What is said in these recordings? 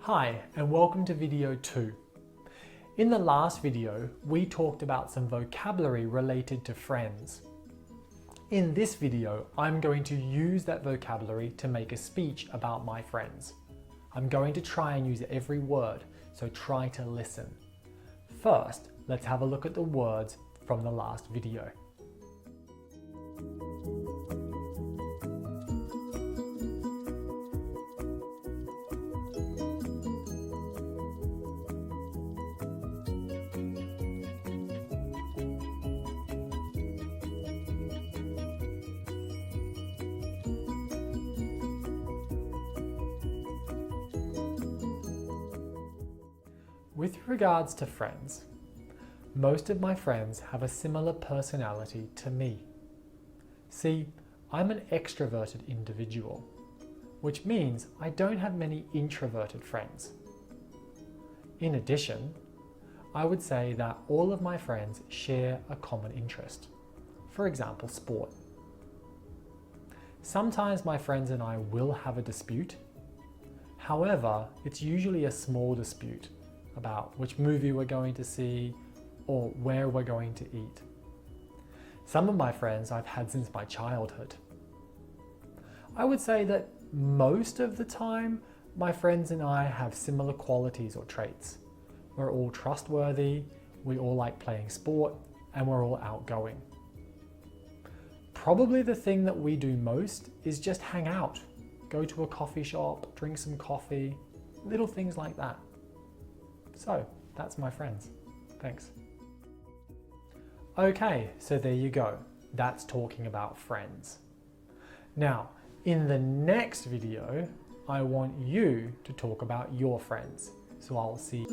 Hi, and welcome to video 2. In the last video, we talked about some vocabulary related to friends. In this video, I'm going to use that vocabulary to make a speech about my friends. I'm going to try and use every word, so try to listen. First, let's have a look at the words from the last video. With regards to friends, most of my friends have a similar personality to me. See, I'm an extroverted individual, which means I don't have many introverted friends. In addition, I would say that all of my friends share a common interest. For example, sport. Sometimes my friends and I will have a dispute. However, it's usually a small dispute about which movie we're going to see or where we're going to eat. Some of my friends I've had since my childhood. I would say that most of the time, my friends and I have similar qualities or traits. We're all trustworthy, we all like playing sport, and we're all outgoing. Probably the thing that we do most is just hang out, go to a coffee shop, drink some coffee, little things like that. So, that's my friends. Thanks. Okay, so there you go. That's talking about friends. Now, in the next video, I want you to talk about your friends. So I'll see.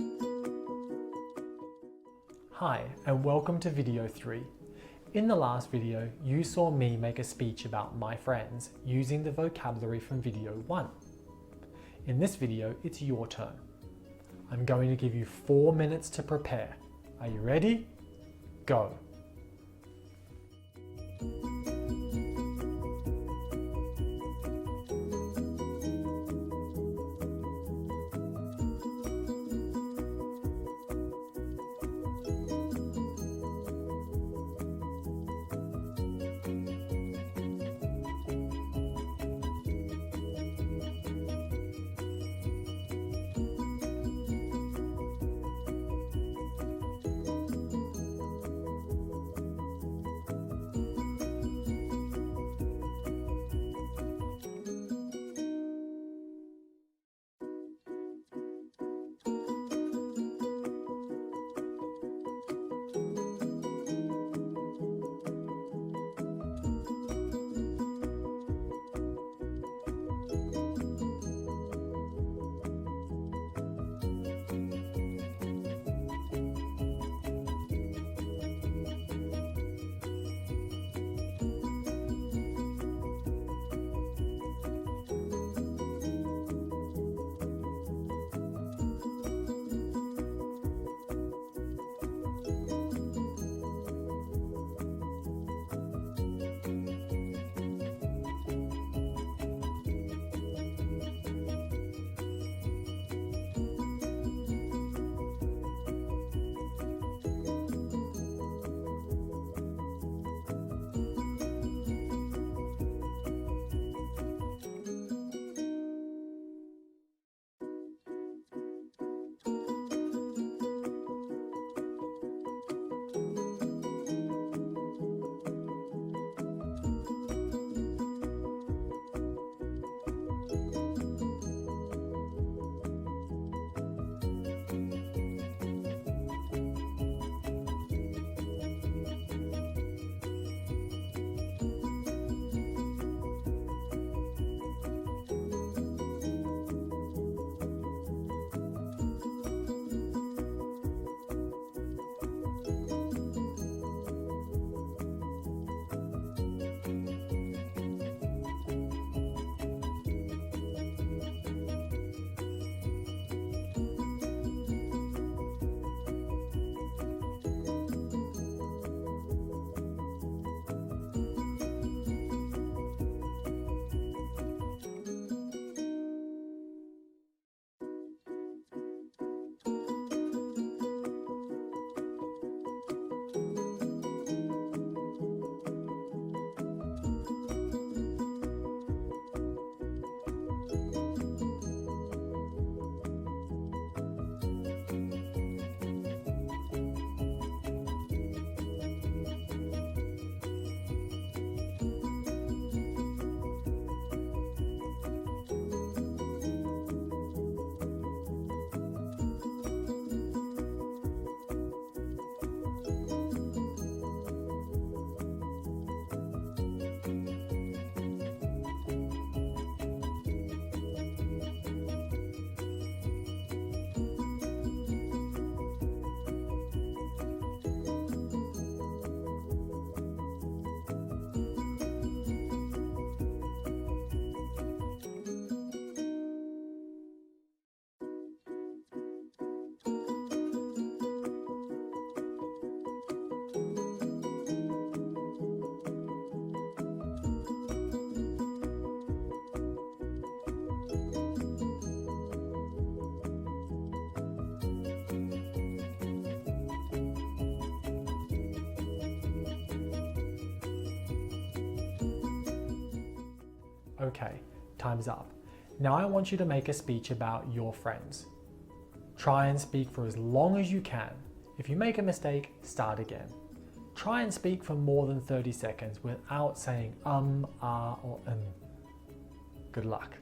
Hi, and welcome to video 3. In the last video, you saw me make a speech about my friends using the vocabulary from video 1. In this video, it's your turn. I'm going to give you 4 minutes to prepare. Are you ready? Go. Okay, time's up. Now I want you to make a speech about your friends. Try and speak for as long as you can. If you make a mistake, start again. Try and speak for more than 30 seconds without saying or Good luck.